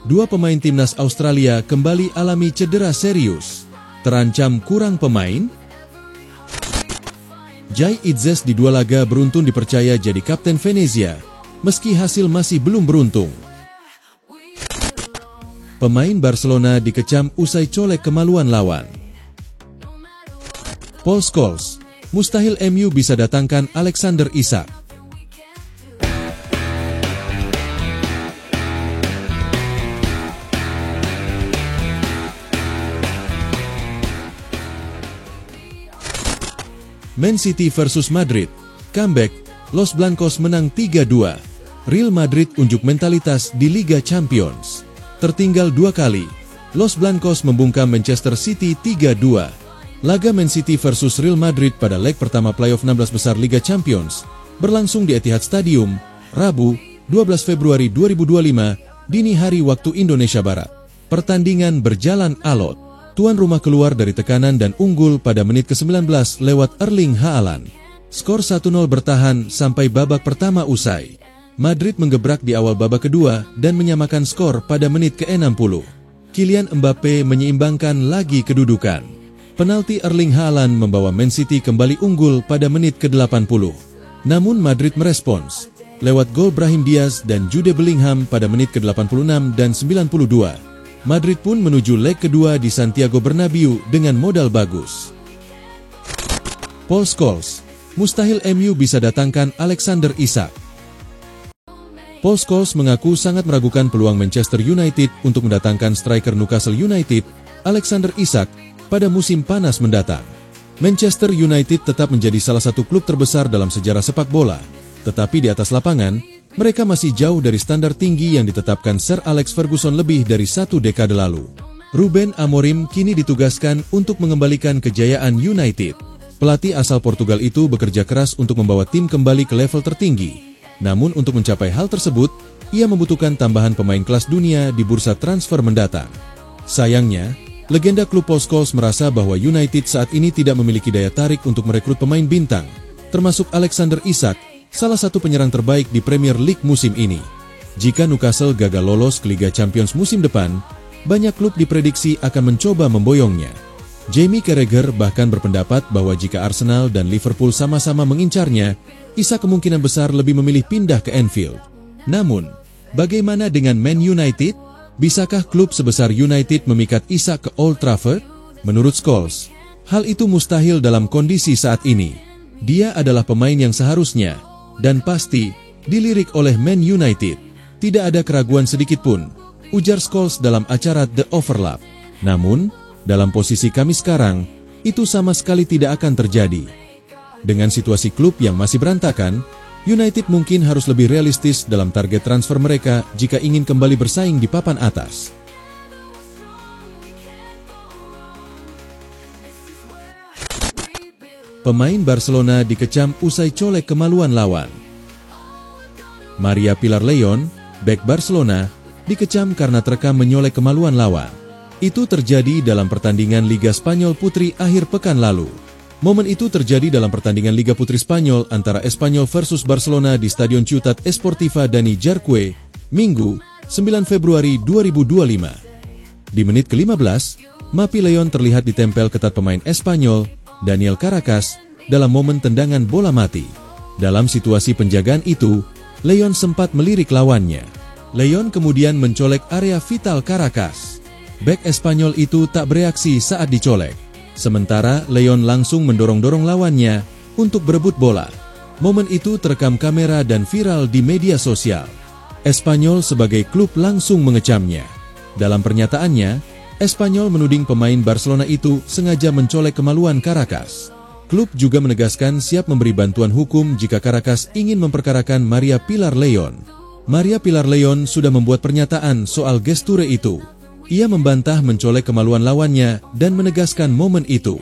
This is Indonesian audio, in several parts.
Dua pemain timnas Australia kembali alami cedera serius. Terancam kurang pemain? Jai Itzes di dua laga beruntun dipercaya jadi kapten Venezia, meski hasil masih belum beruntung. Pemain Barcelona dikecam usai colek kemaluan lawan. Paul Scholes, mustahil MU bisa datangkan Alexander Isak. Man City versus Madrid, comeback, Los Blancos menang 3-2. Real Madrid unjuk mentalitas di Liga Champions. Tertinggal 2 kali, Los Blancos membungkam Manchester City 3-2. Laga Man City versus Real Madrid pada leg pertama playoff 16 besar Liga Champions berlangsung di Etihad Stadium, Rabu, 12 Februari 2025, dini hari waktu Indonesia Barat. Pertandingan berjalan alot. Tuan rumah keluar dari tekanan dan unggul pada menit ke-19 lewat Erling Haaland. Skor 1-0 bertahan sampai babak pertama usai. Madrid menggebrak di awal babak kedua dan menyamakan skor pada menit ke-60. Kylian Mbappe menyeimbangkan lagi kedudukan. Penalti Erling Haaland membawa Man City kembali unggul pada menit ke-80. Namun Madrid merespons lewat gol Brahim Diaz dan Jude Bellingham pada menit ke-86 dan 92. Madrid pun menuju leg kedua di Santiago Bernabeu dengan modal bagus. Paul Scholes, mustahil MU bisa datangkan Alexander Isak. Paul Scholes mengaku sangat meragukan peluang Manchester United untuk mendatangkan striker Newcastle United, Alexander Isak, pada musim panas mendatang. Manchester United tetap menjadi salah satu klub terbesar dalam sejarah sepak bola, tetapi di atas lapangan, mereka masih jauh dari standar tinggi yang ditetapkan Sir Alex Ferguson lebih dari 1 dekade lalu. Ruben Amorim kini ditugaskan untuk mengembalikan kejayaan United. Pelatih asal Portugal itu bekerja keras untuk membawa tim kembali ke level tertinggi. Namun untuk mencapai hal tersebut, ia membutuhkan tambahan pemain kelas dunia di bursa transfer mendatang. Sayangnya, legenda klub Paul Scholes merasa bahwa United saat ini tidak memiliki daya tarik untuk merekrut pemain bintang, termasuk Alexander Isak, salah satu penyerang terbaik di Premier League musim ini. Jika Newcastle gagal lolos ke Liga Champions musim depan, banyak klub diprediksi akan mencoba memboyongnya. Jamie Carragher bahkan berpendapat bahwa jika Arsenal dan Liverpool sama-sama mengincarnya, Isak kemungkinan besar lebih memilih pindah ke Anfield. Namun, bagaimana dengan Man United? Bisakah klub sebesar United memikat Isak ke Old Trafford? Menurut Scholes, hal itu mustahil dalam kondisi saat ini. Dia adalah pemain yang seharusnya dan pasti dilirik oleh Man United. Tidak ada keraguan sedikitpun, ujar Scholes dalam acara The Overlap. Namun, dalam posisi kami sekarang, itu sama sekali tidak akan terjadi. Dengan situasi klub yang masih berantakan, United mungkin harus lebih realistis dalam target transfer mereka jika ingin kembali bersaing di papan atas. Pemain Barcelona dikecam usai colek kemaluan lawan. Maria Pilar León, bek Barcelona, dikecam karena terekam menyolek kemaluan lawan. Itu terjadi dalam pertandingan Liga Spanyol Putri akhir pekan lalu. Momen itu terjadi dalam pertandingan Liga Putri Spanyol antara Espanyol versus Barcelona di Stadion Ciutat Esportiva Dani Jarque, Minggu, 9 Februari 2025. Di menit ke-15, Mapi León terlihat ditempel ketat pemain Espanyol, Daniel Caracas, dalam momen tendangan bola mati. Dalam situasi penjagaan itu, León sempat melirik lawannya. León kemudian mencolek area vital Caracas. Bek Espanyol itu tak bereaksi saat dicolek. Sementara León langsung mendorong-dorong lawannya untuk berebut bola. Momen itu terekam kamera dan viral di media sosial. Espanyol sebagai klub langsung mengecamnya. Dalam pernyataannya, Espanyol menuding pemain Barcelona itu sengaja mencolek kemaluan Caracas. Klub juga menegaskan siap memberi bantuan hukum jika Caracas ingin memperkarakan Maria Pilar León. Maria Pilar León sudah membuat pernyataan soal gesture itu. Ia membantah mencolek kemaluan lawannya dan menegaskan momen itu.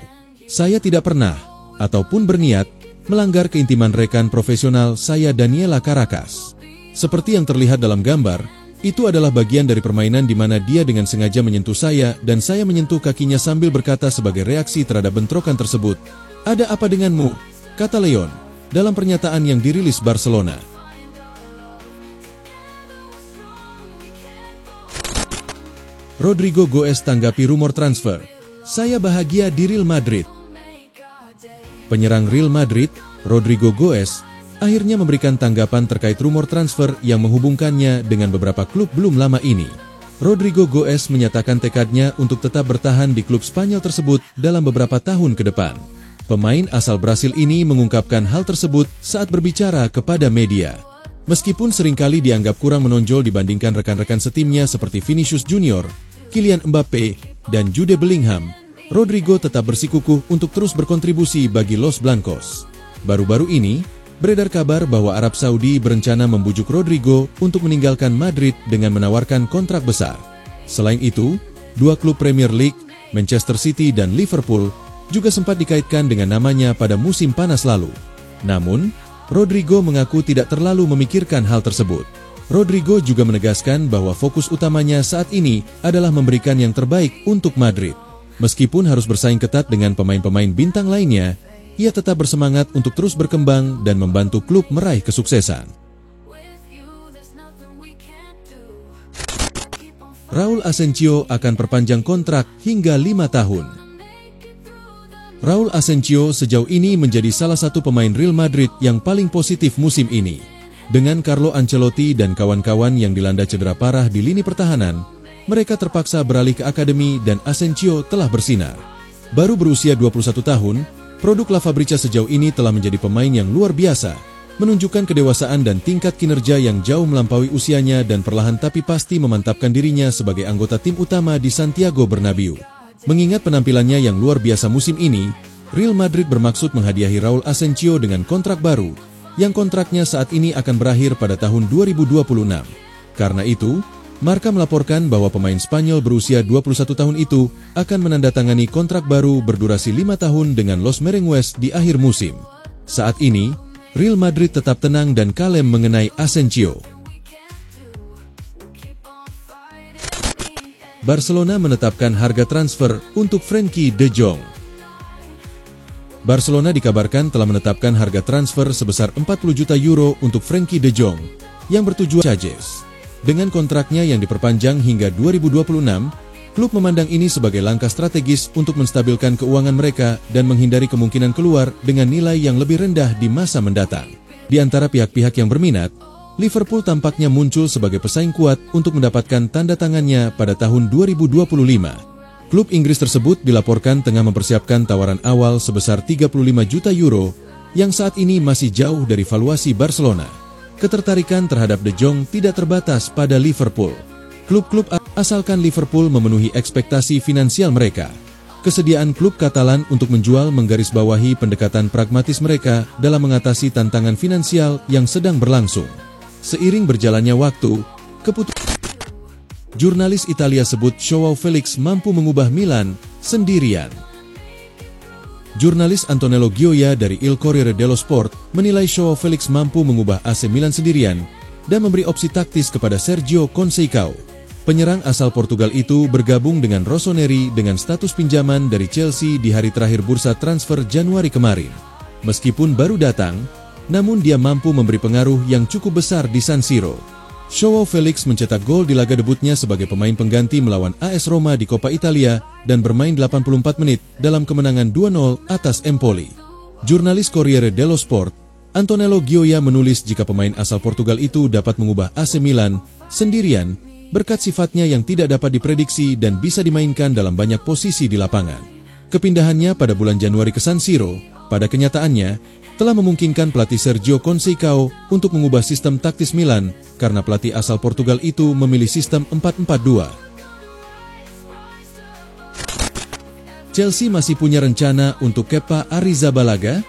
Saya tidak pernah, ataupun berniat, melanggar keintiman rekan profesional saya Daniela Caracas. Seperti yang terlihat dalam gambar, itu adalah bagian dari permainan di mana dia dengan sengaja menyentuh saya dan saya menyentuh kakinya sambil berkata sebagai reaksi terhadap bentrokan tersebut. Ada apa denganmu? Kata León, dalam pernyataan yang dirilis Barcelona. Rodrigo Goes tanggapi rumor transfer. Saya bahagia di Real Madrid. Penyerang Real Madrid, Rodrigo Goes, akhirnya memberikan tanggapan terkait rumor transfer yang menghubungkannya dengan beberapa klub belum lama ini. Rodrigo Goes menyatakan tekadnya untuk tetap bertahan di klub Spanyol tersebut dalam beberapa tahun ke depan. Pemain asal Brasil ini mengungkapkan hal tersebut saat berbicara kepada media. Meskipun seringkali dianggap kurang menonjol dibandingkan rekan-rekan setimnya seperti Vinicius Junior, Kylian Mbappe, dan Jude Bellingham, Rodrigo tetap bersikukuh untuk terus berkontribusi bagi Los Blancos. Baru-baru ini, beredar kabar bahwa Arab Saudi berencana membujuk Rodrigo untuk meninggalkan Madrid dengan menawarkan kontrak besar. Selain itu, dua klub Premier League, Manchester City dan Liverpool, juga sempat dikaitkan dengan namanya pada musim panas lalu. Namun, Rodrigo mengaku tidak terlalu memikirkan hal tersebut. Rodrigo juga menegaskan bahwa fokus utamanya saat ini adalah memberikan yang terbaik untuk Madrid. Meskipun harus bersaing ketat dengan pemain-pemain bintang lainnya, ia tetap bersemangat untuk terus berkembang dan membantu klub meraih kesuksesan. Raul Asensio akan perpanjang kontrak hingga 5 tahun. Raul Asensio sejauh ini menjadi salah satu pemain Real Madrid yang paling positif musim ini. Dengan Carlo Ancelotti dan kawan-kawan yang dilanda cedera parah di lini pertahanan, mereka terpaksa beralih ke akademi dan Asensio telah bersinar. Baru berusia 21 tahun, produk La Fabrica sejauh ini telah menjadi pemain yang luar biasa, menunjukkan kedewasaan dan tingkat kinerja yang jauh melampaui usianya dan perlahan tapi pasti memantapkan dirinya sebagai anggota tim utama di Santiago Bernabeu. Mengingat penampilannya yang luar biasa musim ini, Real Madrid bermaksud menghadiahi Raul Asensio dengan kontrak baru, yang kontraknya saat ini akan berakhir pada tahun 2026. Karena itu, Marca melaporkan bahwa pemain Spanyol berusia 21 tahun itu akan menandatangani kontrak baru berdurasi 5 tahun dengan Los Merengues di akhir musim. Saat ini, Real Madrid tetap tenang dan kalem mengenai Asensio. Barcelona menetapkan harga transfer untuk Frenkie de Jong. Barcelona dikabarkan telah menetapkan harga transfer sebesar 40 juta euro untuk Frenkie de Jong yang bertujuan Sages. Dengan kontraknya yang diperpanjang hingga 2026, klub memandang ini sebagai langkah strategis untuk menstabilkan keuangan mereka dan menghindari kemungkinan keluar dengan nilai yang lebih rendah di masa mendatang. Di antara pihak-pihak yang berminat, Liverpool tampaknya muncul sebagai pesaing kuat untuk mendapatkan tanda tangannya pada tahun 2025. Klub Inggris tersebut dilaporkan tengah mempersiapkan tawaran awal sebesar 35 juta euro yang saat ini masih jauh dari valuasi Barcelona. Ketertarikan terhadap De Jong tidak terbatas pada Liverpool. Klub-klub asalkan Liverpool memenuhi ekspektasi finansial mereka. Kesediaan klub Katalan untuk menjual menggarisbawahi pendekatan pragmatis mereka dalam mengatasi tantangan finansial yang sedang berlangsung. Seiring berjalannya waktu, jurnalis Italia sebut Joao Felix mampu mengubah Milan sendirian. Jurnalis Antonello Gioia dari Il Corriere dello Sport menilai Joao Felix mampu mengubah AC Milan sendirian dan memberi opsi taktis kepada Sergio Conceição. Penyerang asal Portugal itu bergabung dengan Rossoneri dengan status pinjaman dari Chelsea di hari terakhir bursa transfer Januari kemarin. Meskipun baru datang, namun dia mampu memberi pengaruh yang cukup besar di San Siro. Joao Felix mencetak gol di laga debutnya sebagai pemain pengganti melawan AS Roma di Coppa Italia dan bermain 84 menit dalam kemenangan 2-0 atas Empoli. Jurnalis Corriere dello Sport, Antonello Gioia menulis jika pemain asal Portugal itu dapat mengubah AC Milan sendirian berkat sifatnya yang tidak dapat diprediksi dan bisa dimainkan dalam banyak posisi di lapangan. Kepindahannya pada bulan Januari ke San Siro, pada kenyataannya, telah memungkinkan pelatih Sergio Conceição untuk mengubah sistem taktis Milan karena pelatih asal Portugal itu memilih sistem 4-4-2. Chelsea masih punya rencana untuk Kepa Arrizabalaga?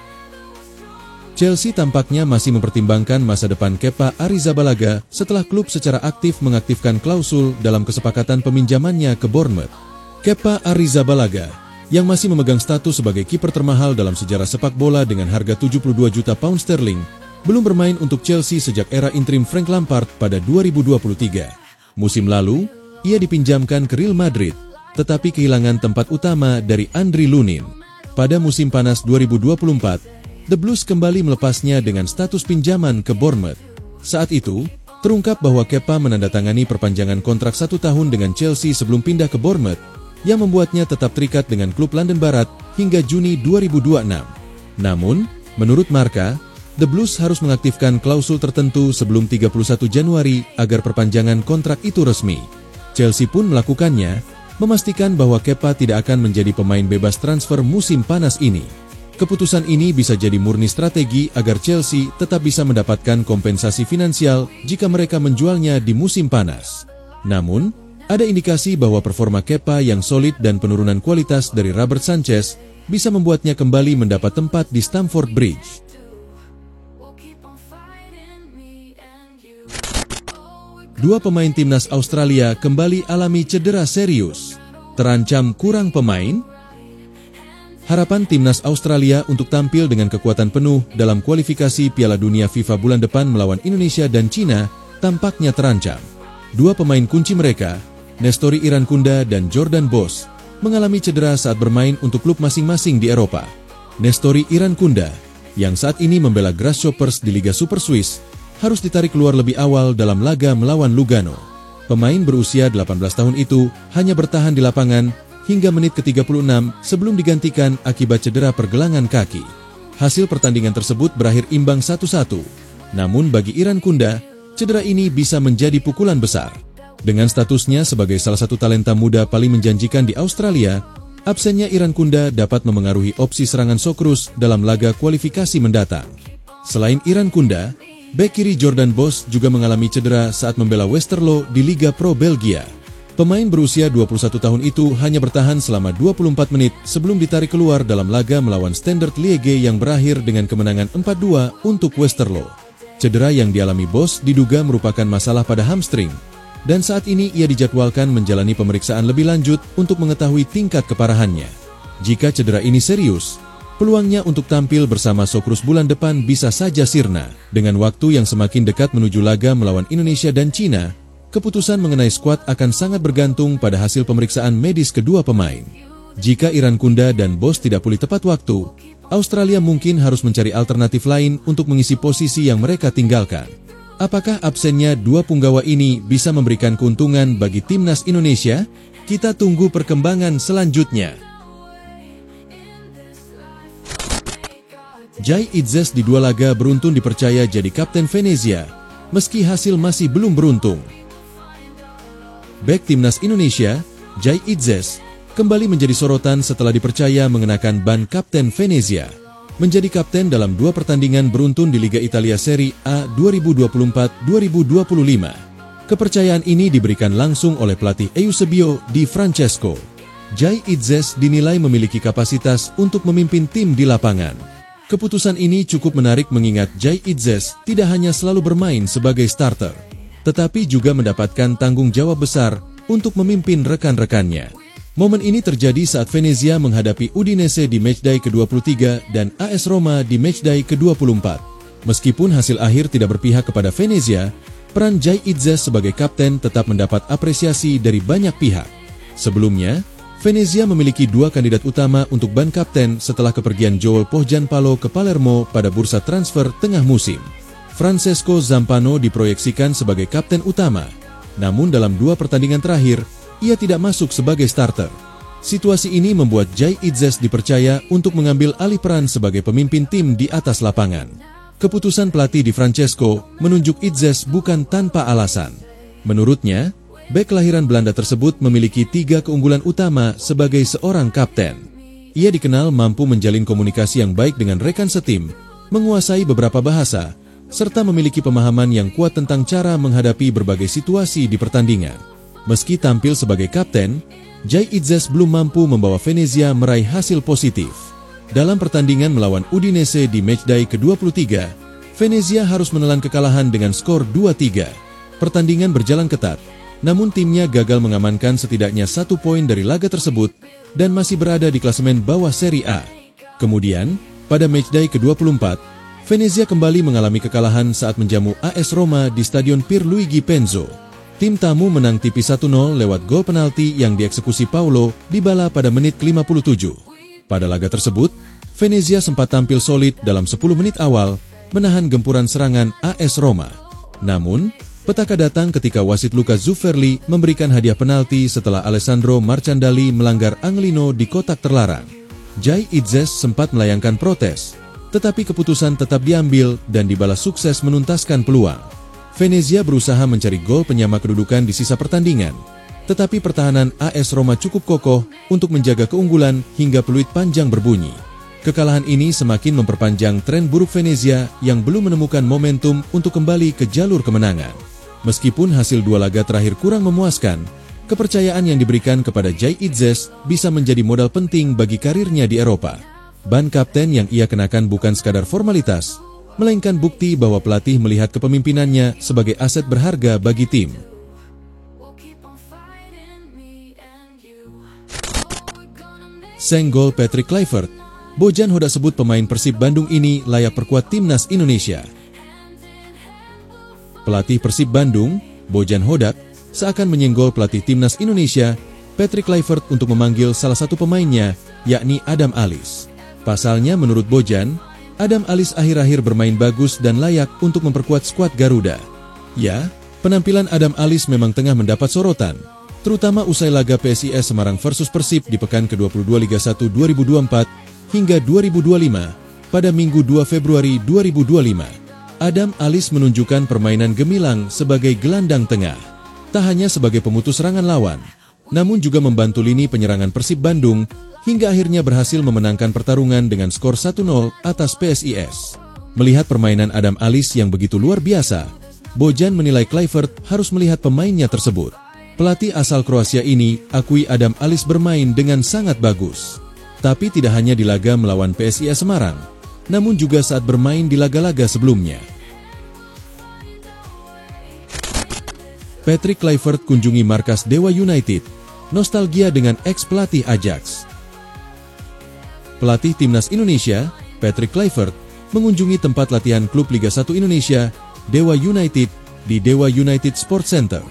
Chelsea tampaknya masih mempertimbangkan masa depan Kepa Arrizabalaga setelah klub secara aktif mengaktifkan klausul dalam kesepakatan peminjamannya ke Bournemouth. Kepa Arrizabalaga yang masih memegang status sebagai kiper termahal dalam sejarah sepak bola dengan harga 72 juta pound sterling, belum bermain untuk Chelsea sejak era interim Frank Lampard pada 2023. Musim lalu, ia dipinjamkan ke Real Madrid, tetapi kehilangan tempat utama dari Andriy Lunin. Pada musim panas 2024, The Blues kembali melepasnya dengan status pinjaman ke Bournemouth. Saat itu, Terungkap bahwa Kepa menandatangani perpanjangan kontrak 1 tahun dengan Chelsea sebelum pindah ke Bournemouth, yang membuatnya tetap terikat dengan klub London Barat hingga Juni 2026. Namun, menurut Marca, The Blues harus mengaktifkan klausul tertentu sebelum 31 Januari agar perpanjangan kontrak itu resmi. Chelsea pun melakukannya, memastikan bahwa Kepa tidak akan menjadi pemain bebas transfer musim panas ini. Keputusan ini bisa jadi murni strategi agar Chelsea tetap bisa mendapatkan kompensasi finansial jika mereka menjualnya di musim panas. Namun, ada indikasi bahwa performa Kepa yang solid dan penurunan kualitas dari Robert Sanchez bisa membuatnya kembali mendapat tempat di Stamford Bridge. Dua pemain timnas Australia kembali alami cedera serius. Terancam kurang pemain? Harapan timnas Australia untuk tampil dengan kekuatan penuh dalam kualifikasi Piala Dunia FIFA bulan depan melawan Indonesia dan Cina tampaknya terancam. Dua pemain kunci mereka, Nestori Irankunda dan Jordan Bos, mengalami cedera saat bermain untuk klub masing-masing di Eropa. Nestori Irankunda, yang saat ini membela Grasshoppers di Liga Super Swiss, harus ditarik keluar lebih awal dalam laga melawan Lugano. Pemain berusia 18 tahun itu hanya bertahan di lapangan hingga menit ke-36 sebelum digantikan akibat cedera pergelangan kaki. Hasil pertandingan tersebut berakhir imbang 1-1. Namun bagi Irankunda, cedera ini bisa menjadi pukulan besar. Dengan statusnya sebagai salah satu talenta muda paling menjanjikan di Australia, absennya Irankunda dapat memengaruhi opsi serangan Socceroos dalam laga kualifikasi mendatang. Selain Irankunda, bek kiri Jordan Bos juga mengalami cedera saat membela Westerlo di Liga Pro Belgia. Pemain berusia 21 tahun itu hanya bertahan selama 24 menit sebelum ditarik keluar dalam laga melawan Standard Liège yang berakhir dengan kemenangan 4-2 untuk Westerlo. Cedera yang dialami Bos diduga merupakan masalah pada hamstring, dan saat ini ia dijadwalkan menjalani pemeriksaan lebih lanjut untuk mengetahui tingkat keparahannya. Jika cedera ini serius, peluangnya untuk tampil bersama Socceroos bulan depan bisa saja sirna. Dengan waktu yang semakin dekat menuju laga melawan Indonesia dan Cina, keputusan mengenai skuad akan sangat bergantung pada hasil pemeriksaan medis kedua pemain. Jika Irankunda dan Bos tidak pulih tepat waktu, Australia mungkin harus mencari alternatif lain untuk mengisi posisi yang mereka tinggalkan. Apakah absennya dua punggawa ini bisa memberikan keuntungan bagi timnas Indonesia? Kita tunggu perkembangan selanjutnya. Jai Itzes di dua laga beruntun dipercaya jadi kapten Venezia, meski hasil masih belum beruntung. Bek timnas Indonesia, Jai Itzes, kembali menjadi sorotan setelah dipercaya mengenakan ban kapten Venezia. Menjadi kapten dalam dua pertandingan beruntun di Liga Italia Serie A 2024-2025. Kepercayaan ini diberikan langsung oleh pelatih Eusebio Di Francesco. Jai Itzes dinilai memiliki kapasitas untuk memimpin tim di lapangan. Keputusan ini cukup menarik mengingat Jai Itzes tidak hanya selalu bermain sebagai starter, tetapi juga mendapatkan tanggung jawab besar untuk memimpin rekan-rekannya. Momen ini terjadi saat Venezia menghadapi Udinese di matchday ke-23 dan AS Roma di matchday ke-24. Meskipun hasil akhir tidak berpihak kepada Venezia, peran Jai Itzes sebagai kapten tetap mendapat apresiasi dari banyak pihak. Sebelumnya, Venezia memiliki dua kandidat utama untuk ban kapten setelah kepergian Joel Pohjanpalo ke Palermo pada bursa transfer tengah musim. Francesco Zampano diproyeksikan sebagai kapten utama, namun dalam dua pertandingan terakhir, ia tidak masuk sebagai starter. Situasi ini membuat Jai Itzes dipercaya untuk mengambil alih peran sebagai pemimpin tim di atas lapangan. Keputusan pelatih Di Francesco menunjuk Itzes bukan tanpa alasan. Menurutnya, bek kelahiran Belanda tersebut memiliki tiga keunggulan utama sebagai seorang kapten. Ia dikenal mampu menjalin komunikasi yang baik dengan rekan setim, menguasai beberapa bahasa, serta memiliki pemahaman yang kuat tentang cara menghadapi berbagai situasi di pertandingan. Meski tampil sebagai kapten, Jai Itzes belum mampu membawa Venezia meraih hasil positif. Dalam pertandingan melawan Udinese di matchday ke-23, Venezia harus menelan kekalahan dengan skor 2-3. Pertandingan berjalan ketat, namun timnya gagal mengamankan setidaknya 1 poin dari laga tersebut dan masih berada di klasemen bawah Serie A. Kemudian, pada matchday ke-24, Venezia kembali mengalami kekalahan saat menjamu AS Roma di Stadion Pierluigi Penzo. Tim tamu menang tipis 1-0 lewat gol penalti yang dieksekusi Paulo Dybala pada menit ke-57. Pada laga tersebut, Venezia sempat tampil solid dalam 10 menit awal, menahan gempuran serangan AS Roma. Namun, Petaka datang ketika wasit Luca Zufferli memberikan hadiah penalti setelah Alessandro Marchandali melanggar Angelino di kotak terlarang. Jai Itzes sempat melayangkan protes, tetapi keputusan tetap diambil dan dibalas sukses menuntaskan peluang. Venezia berusaha mencari gol penyama kedudukan di sisa pertandingan, tetapi pertahanan AS Roma cukup kokoh untuk menjaga keunggulan hingga peluit panjang berbunyi. Kekalahan ini semakin memperpanjang tren buruk Venezia yang belum menemukan momentum untuk kembali ke jalur kemenangan. Meskipun hasil 2 laga terakhir kurang memuaskan, kepercayaan yang diberikan kepada Jai Itzes bisa menjadi modal penting bagi karirnya di Eropa. Ban kapten yang ia kenakan bukan sekadar formalitas, melainkan bukti bahwa pelatih melihat kepemimpinannya sebagai aset berharga bagi tim. Senggol Patrick Kluivert, Bojan Hodak sebut pemain Persib Bandung ini layak perkuat timnas Indonesia. Pelatih Persib Bandung, Bojan Hodak, seakan menyenggol pelatih timnas Indonesia, Patrick Kluivert untuk memanggil salah satu pemainnya, yakni Adam Alisson. Pasalnya menurut Bojan, Adam Alisson akhir-akhir bermain bagus dan layak untuk memperkuat skuad Garuda. Ya, penampilan Adam Alisson memang tengah mendapat sorotan, terutama usai laga PSIS Semarang versus Persib di pekan ke-22 Liga 1 2024 hingga 2025 pada Minggu 2 Februari 2025. Adam Alisson menunjukkan permainan gemilang sebagai gelandang tengah. Tak hanya sebagai pemutus serangan lawan, namun juga membantu lini penyerangan Persib Bandung hingga akhirnya berhasil memenangkan pertarungan dengan skor 1-0 atas PSIS. Melihat permainan Adam Alisson yang begitu luar biasa, Bojan menilai Kluivert harus melihat pemainnya tersebut. Pelatih asal Kroasia ini akui Adam Alisson bermain dengan sangat bagus. Tapi tidak hanya di laga melawan PSIS Semarang, namun juga saat bermain di laga-laga sebelumnya. Patrick Kluivert kunjungi markas Dewa United, nostalgia dengan ex-pelatih Ajax. Pelatih timnas Indonesia, Patrick Kluivert, mengunjungi tempat latihan klub Liga 1 Indonesia, Dewa United, di Dewa United Sports Center.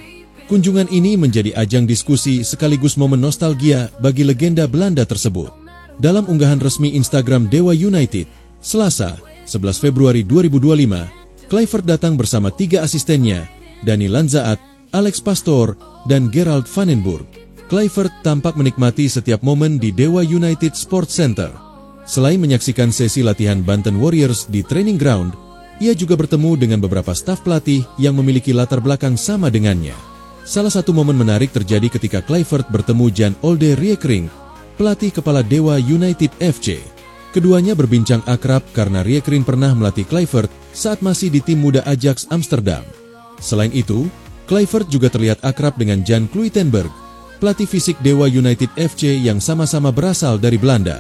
Kunjungan ini menjadi ajang diskusi sekaligus momen nostalgia bagi legenda Belanda tersebut. Dalam unggahan resmi Instagram Dewa United, Selasa, 11 Februari 2025, Kluivert datang bersama 3 asistennya, Dani Lanzaat, Alex Pastor, dan Gerald Vanenburg. Kluivert tampak menikmati setiap momen di Dewa United Sports Center. Selain menyaksikan sesi latihan Banten Warriors di training ground, ia juga bertemu dengan beberapa staf pelatih yang memiliki latar belakang sama dengannya. Salah satu momen menarik terjadi ketika Kluivert bertemu Jan Olde Riekering, pelatih kepala Dewa United FC. Keduanya berbincang akrab karena Riekering pernah melatih Kluivert saat masih di tim muda Ajax Amsterdam. Selain itu, Kluivert juga terlihat akrab dengan Jan Kluitenberg, pelatih fisik Dewa United FC yang sama-sama berasal dari Belanda.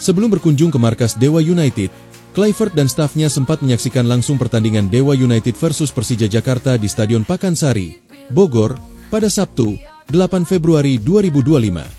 Sebelum berkunjung ke markas Dewa United, Kluivert dan stafnya sempat menyaksikan langsung pertandingan Dewa United versus Persija Jakarta di Stadion Pakansari, Bogor, pada Sabtu, 8 Februari 2025.